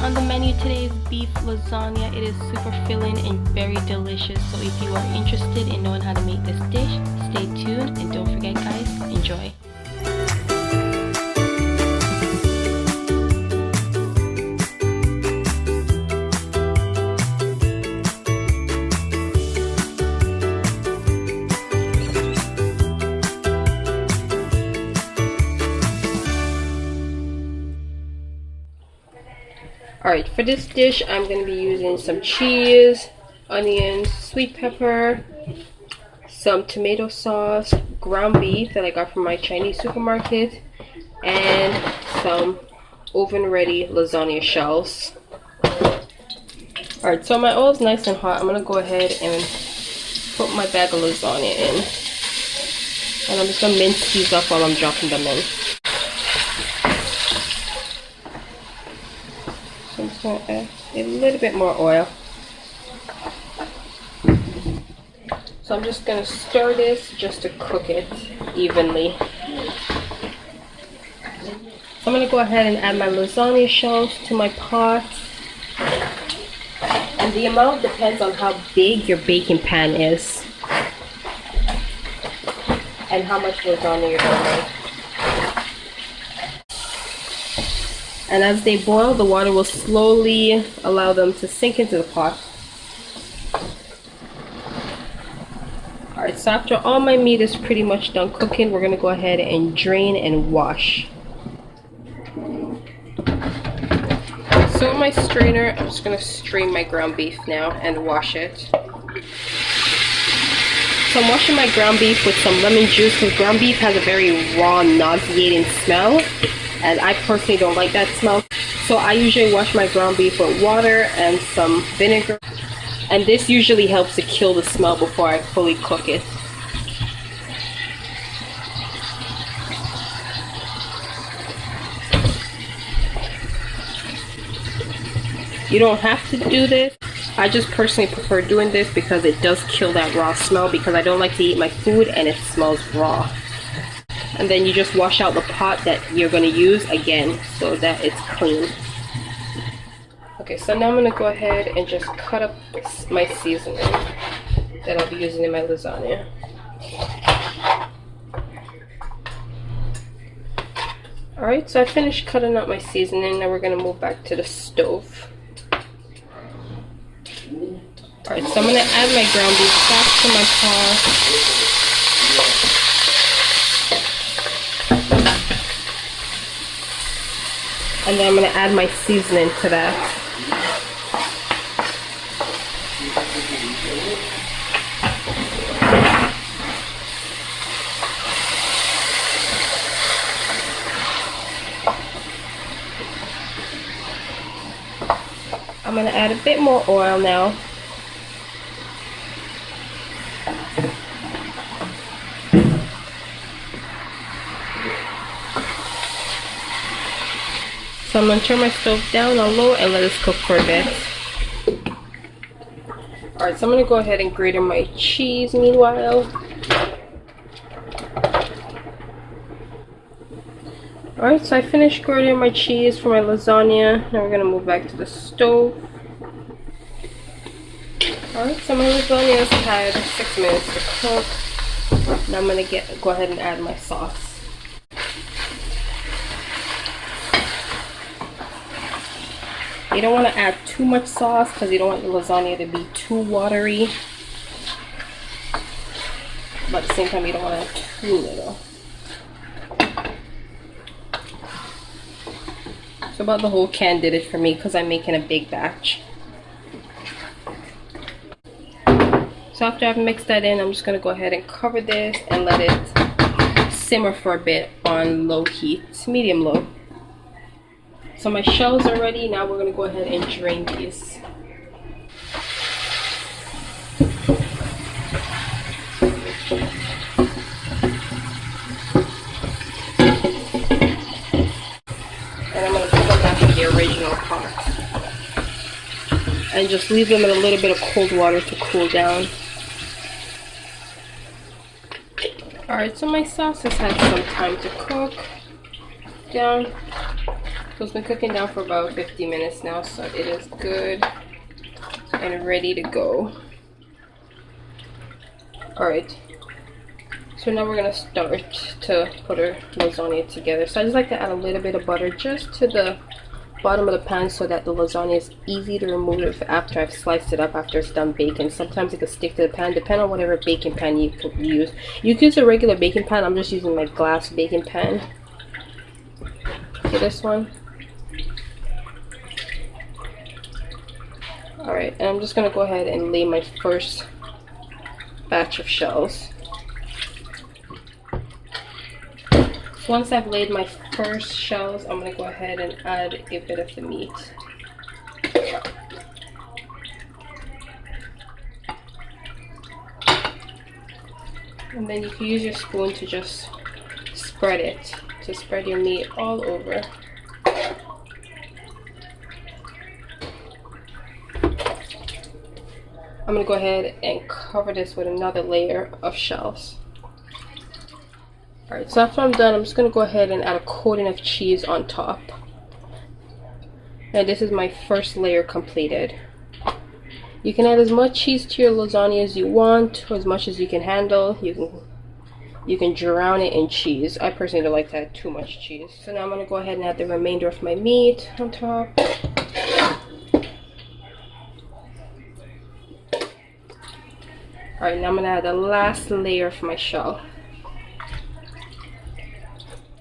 On the menu today is beef lasagna. It is super filling and very delicious. So if you are interested in knowing how to make this dish, stay tuned and don't forget guys, enjoy. Alright, for this dish I'm going to be using some cheese, onions, sweet pepper, some tomato sauce, ground beef that I got from my Chinese supermarket, and some oven ready lasagna shells. Alright, so my oil is nice and hot. I'm going to go ahead and put my bag of lasagna in. And I'm just going to mince these up while I'm dropping them in. So I'm just going to add a little bit more oil. So I'm just going to stir this just to cook it evenly. So I'm going to go ahead and add my lasagna shells to my pot. And the amount depends on how big your baking pan is and how much lasagna you're going to make. And as they boil, the water will slowly allow them to sink into the pot. Alright, so after all my meat is pretty much done cooking, we're going to go ahead and drain and wash. So in my strainer, I'm just going to strain my ground beef now and wash it. So I'm washing my ground beef with some lemon juice because ground beef has a very raw, nauseating smell. And I personally don't like that smell. So I usually wash my ground beef with water and some vinegar. And this usually helps to kill the smell before I fully cook it. You don't have to do this. I just personally prefer doing this because it does kill that raw smell, because I don't like to eat my food and it smells raw. And then you just wash out the pot that you're going to use again so that it's clean. Okay, so now I'm going to go ahead and just cut up my seasoning that I'll be using in my lasagna. Alright, so I finished cutting up my seasoning. Now we're going to move back to the stove. Alright, so I'm going to add my ground beef back to my pot. And then I'm going to add my seasoning to that. I'm going to add a bit more oil now. So I'm going to turn my stove down on low and let this cook for a bit. Alright, so I'm going to go ahead and grate in my cheese meanwhile. Alright, so I finished grating my cheese for my lasagna. Now we're going to move back to the stove. Alright, so my lasagna has had 6 minutes to cook. Now I'm going to go ahead and add my sauce. You don't want to add too much sauce because you don't want the lasagna to be too watery. But at the same time, you don't want to add too little. So about the whole can did it for me because I'm making a big batch. So after I've mixed that in, I'm just going to go ahead and cover this and let it simmer for a bit on low heat, medium low. So my shells are ready. Now we're going to go ahead and drain these. And I'm going to put them back in the original pot. And just leave them in a little bit of cold water to cool down. Alright, so my sauce has had some time to cook down. So it's been cooking down for about 50 minutes now, so it is good and ready to go. Alright, so now we're gonna start to put our lasagna together. So I just like to add a little bit of butter just to the bottom of the pan so that the lasagna is easy to remove after I've sliced it up after it's done baking. Sometimes it can stick to the pan, depending on whatever baking pan you can use. You can use a regular baking pan. I'm just using my glass baking pan for this one. Alright, and I'm just gonna go ahead and lay my first batch of shells. Once I've laid my first shells, I'm going to go ahead and add a bit of the meat. And then you can use your spoon to just spread it, to spread your meat all over. I'm going to go ahead and cover this with another layer of shells. Alright, so after I'm done, I'm just going to go ahead and add a coating of cheese on top. And this is my first layer completed. You can add as much cheese to your lasagna as you want, or as much as you can handle. You can drown it in cheese. I personally don't like to add too much cheese. So now I'm going to go ahead and add the remainder of my meat on top. Alright, now I'm going to add the last layer of my shell.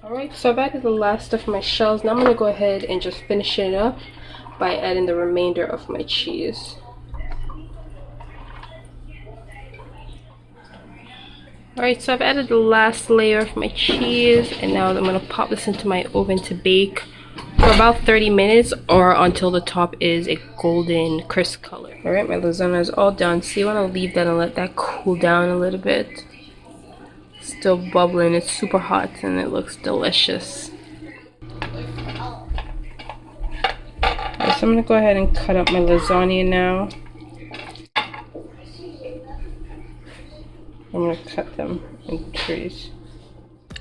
Alright, so I've added the last of my shells. Now I'm going to go ahead and just finish it up by adding the remainder of my cheese. Alright, so I've added the last layer of my cheese, and now I'm going to pop this into my oven to bake for about 30 minutes or until the top is a golden crisp color. Alright, my lasagna is all done, so you want to leave that and let that cool down a little bit. Still bubbling, it's super hot and it looks delicious. Right, so I'm going to go ahead and cut up my lasagna now. I'm going to cut them in trees.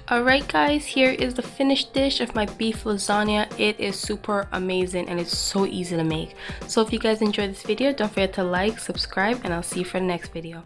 Alright guys, here is the finished dish of my beef lasagna. It is super amazing and it's so easy to make. So if you guys enjoyed this video, don't forget to like, subscribe, and I'll see you for the next video.